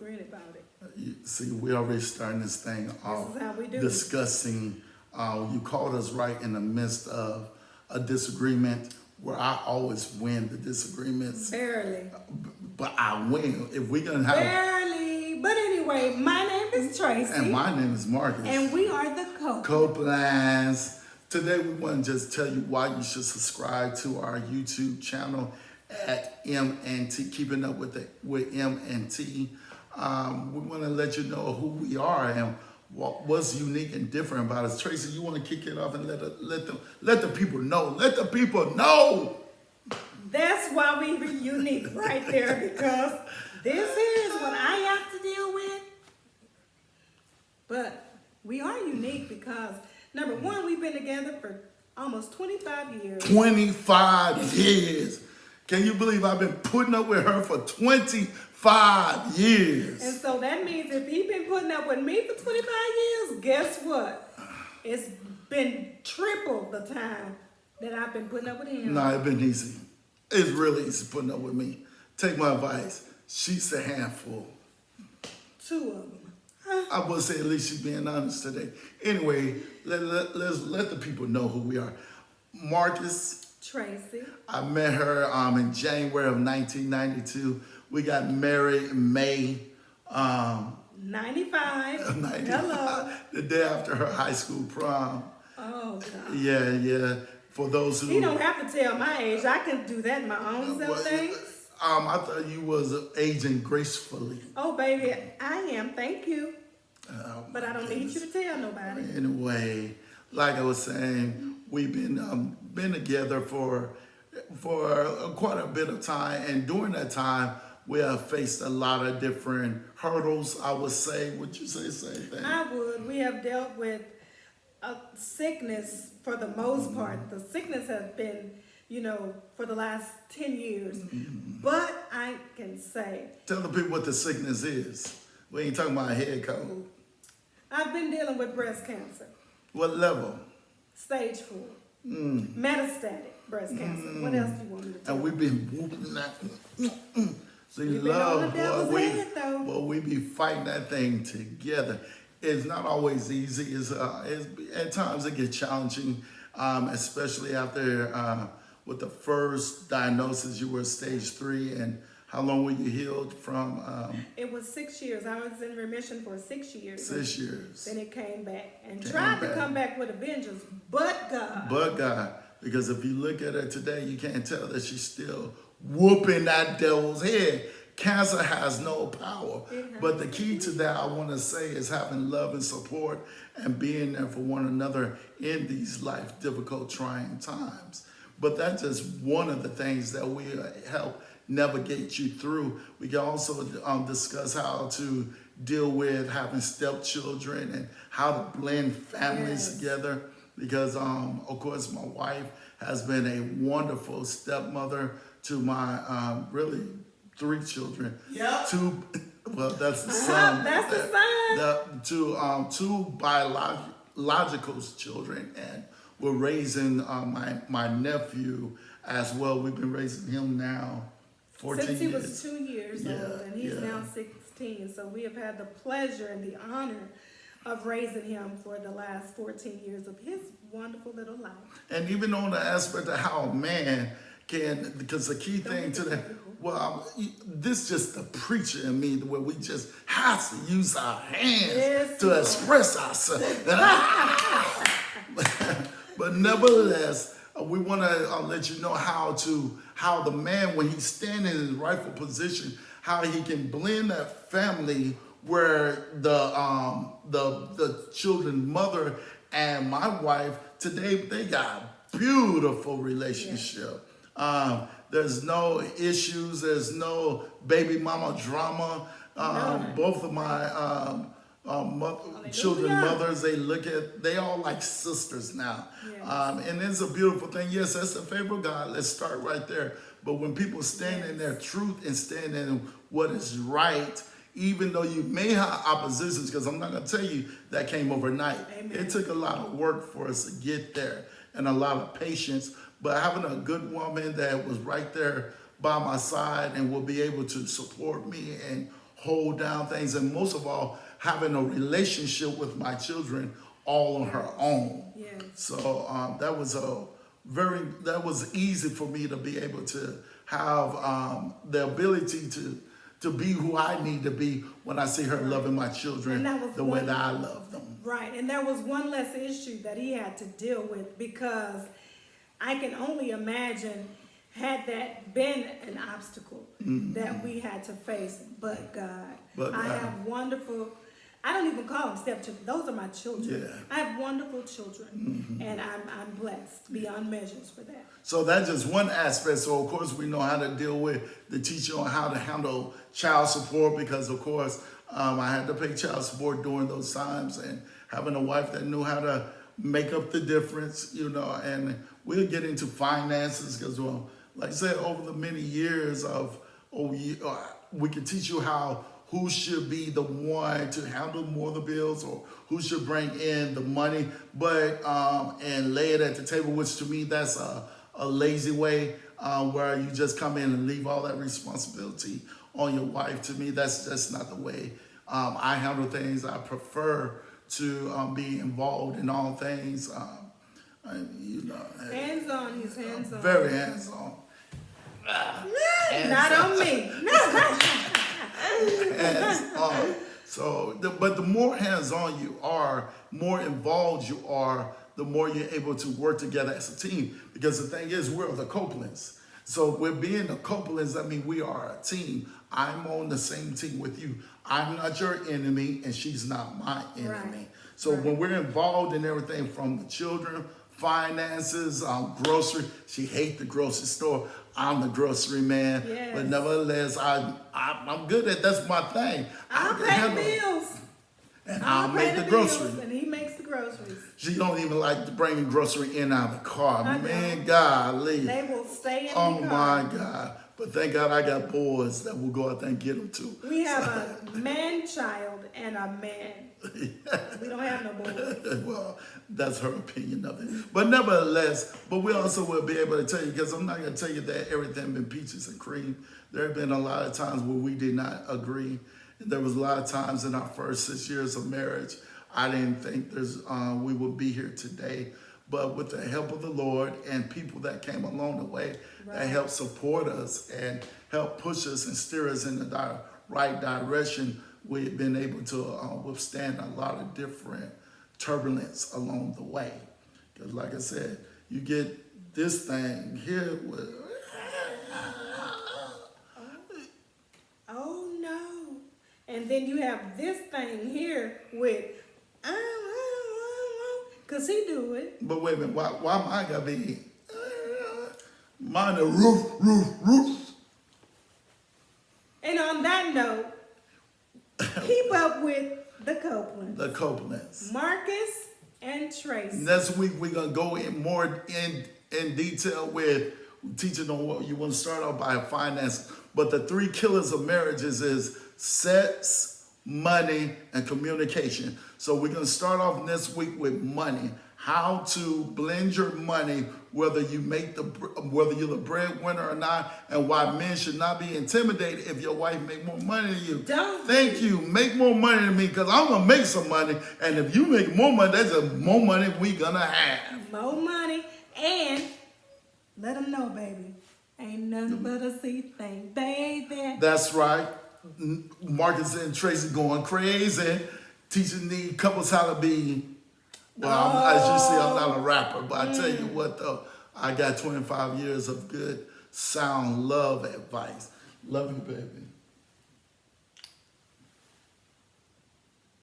agreeing about it. See, we already starting this thing off This is how we do. discussing. You caught us right in the midst of a disagreement where I always win the disagreements, Barely. but I win. If we're gonna have, Barely. But anyway, my name is Tracy. and my name is Marcus. And we are the Copelands. Today we want to just tell you why you should subscribe to our YouTube channel at M&T, Keeping Up with M&T. We want to let you know who we are and what's unique and different about us. Tracy, you want to kick it off and let the people know. Let the people know. That's why we be unique right there, because this is what I have to deal with. But we are unique because, number one, we've been together for almost 25 years. 25 years. Can you believe I've been putting up with her for 25 years? And so that means if he's been putting up with me for 25 years, guess what? It's been triple the time that I've been putting up with him. No, it's been easy. It's really easy putting up with me. Take my advice. She's a handful. Two of them. I would say at least she's being honest today. Anyway, let's let the people know who we are. Marcus. Tracy. I met her in January of 1992. We got married in May. 95. Hello. The day after her high school prom. Oh, God. Yeah. For those who... You don't have to tell my age. I can do that in my own self things. I thought you was aging gracefully. Oh, baby, I am. Thank you. But I don't need you to tell nobody. Anyway, like I was saying, we've been together for quite a bit of time, and during that time, we have faced a lot of different hurdles. I would say. Would you say the same thing? I would. We have dealt with a sickness for the most part. The sickness has been, for the last 10 years. But I can say, tell the people what the sickness is. We ain't talking about a head cold. I've been dealing with breast cancer. What level? Stage 4. Metastatic breast cancer. What else do you want me to tell you? And we've been whooping that. See, You've been on the devil's head, though. But we be fighting that thing together. It's not always easy. It's at times it gets challenging, especially after with the first diagnosis, you were stage 3, and how long were you healed from? It was 6 years. I was in remission for 6 years. 6 years. Then it came back and tried to come back with a vengeance, but God. But God, because if you look at her today, you can't tell that she's still whooping that devil's head. Cancer has no power. But the key to that, I want to say, is having love and support and being there for one another in these life difficult, trying times. But that's just one of the things that we help navigate you through. We can also discuss how to deal with having stepchildren and how to blend families together. Because, of course, my wife has been a wonderful stepmother to my really 3 children. Yep. Well, that's the son. That's the son. To 2 biological children, and we're raising my nephew as well. We've been raising him now 14 Since he years. was 2 years old, and he's now 16. So we have had the pleasure and the honor of raising him for the last 14 years of his wonderful little life. And even on the aspect of how a man can, because the key thing to that, this just the preacher in me, where we just have to use our hands to express ourselves. But nevertheless, we want to let you know how the man, when he's standing in his rightful position, how he can blend that family where the children's mother and my wife today, they got a beautiful relationship. There's no issues. There's no baby mama drama. Both of my children mothers, they all like sisters now. And it's a beautiful thing. Yes, that's the favor of God. Let's start right there. But when people stand in their truth and stand in what is right, even though you may have oppositions, because I'm not going to tell you that came overnight. Amen. It took a lot of work for us to get there and a lot of patience. But having a good woman that was right there by my side and will be able to support me and hold down things, and most of all, having a relationship with my children all on her own. Yes. So that was easy for me to be able to have the ability to be who I need to be when I see her loving my children And that was the way one- that I love them. Right, and there was one less issue that he had to deal with, because I can only imagine had that been an obstacle that we had to face, but God. But I God. have wonderful, I don't even call them stepchildren, those are my children. Yeah. I have wonderful children, and I'm blessed beyond measures for that. So that's just one aspect. So of course we know how to deal with the teaching on how to handle child support, because of course I had to pay child support during those times, and having a wife that knew how to make up the difference, and we'll get into finances because, well, like I said, over the many years we can teach you who should be the one to handle more of the bills, or who should bring in the money, but and lay it at the table, which to me that's a lazy way, where you just come in and leave all that responsibility on your wife. To me, that's not the way I handle things. I prefer to be involved in all things. Hands on, he's hands on. Very hands on. Not on me. Hands on. But the more hands on you are, more involved you are, the more you're able to work together as a team. Because the thing is, we're the Copelands. So with being the Copelands, I mean, we are a team. I'm on the same team with you. I'm not your enemy, and she's not my enemy. Right. So when we're involved in everything from the children, finances, grocery, she hates the grocery store. I'm the grocery man. Yes. But nevertheless, I'm good at that's my thing. I'll can pay handle the it. bills. And I'll I'll pay make the bills, groceries. and he makes the groceries. She don't even like to bring grocery in out of the car. I Man, know. golly. They will stay in Oh the car. my God. But thank God I got boys that will go out there and get them too. We have a man-child and a man. We don't have no boys. Well, that's her opinion of it. But nevertheless, we also will be able to tell you, because I'm not going to tell you that everything been peaches and cream. There have been a lot of times where we did not agree. There was a lot of times in our first 6 years of marriage, I didn't think we would be here today. But with the help of the Lord and people that came along the way, Right. that helped support us and help push us and steer us in the right direction, we've been able to withstand a lot of different turbulence along the way. Because like I said, you get this thing here with... Oh no. And then you have this thing here with, because he do it. But wait a minute, why am I gonna be mine the roof? And on that note, keep up with the Copeland. The Copelands. Marcus and Tracy. Next week we're gonna go in more in detail with teaching on what you want to start off by finance. But the 3 killers of marriages is sex, money, and communication. So we're gonna start off next week with money. How to blend your money, whether you're the breadwinner or not, and why men should not be intimidated if your wife make more money than you. Thank you. Make more money than me, because I'm gonna make some money, and if you make more money, that's more money we gonna have. More money, and let them know, baby, ain't nothing but a seed thing, baby. That's right. Marcus and Tracy going crazy, teaching the couples how to be. Well, as you see, I'm not a rapper, but I tell you what, though, I got 25 years of good, sound love advice. Love you, baby.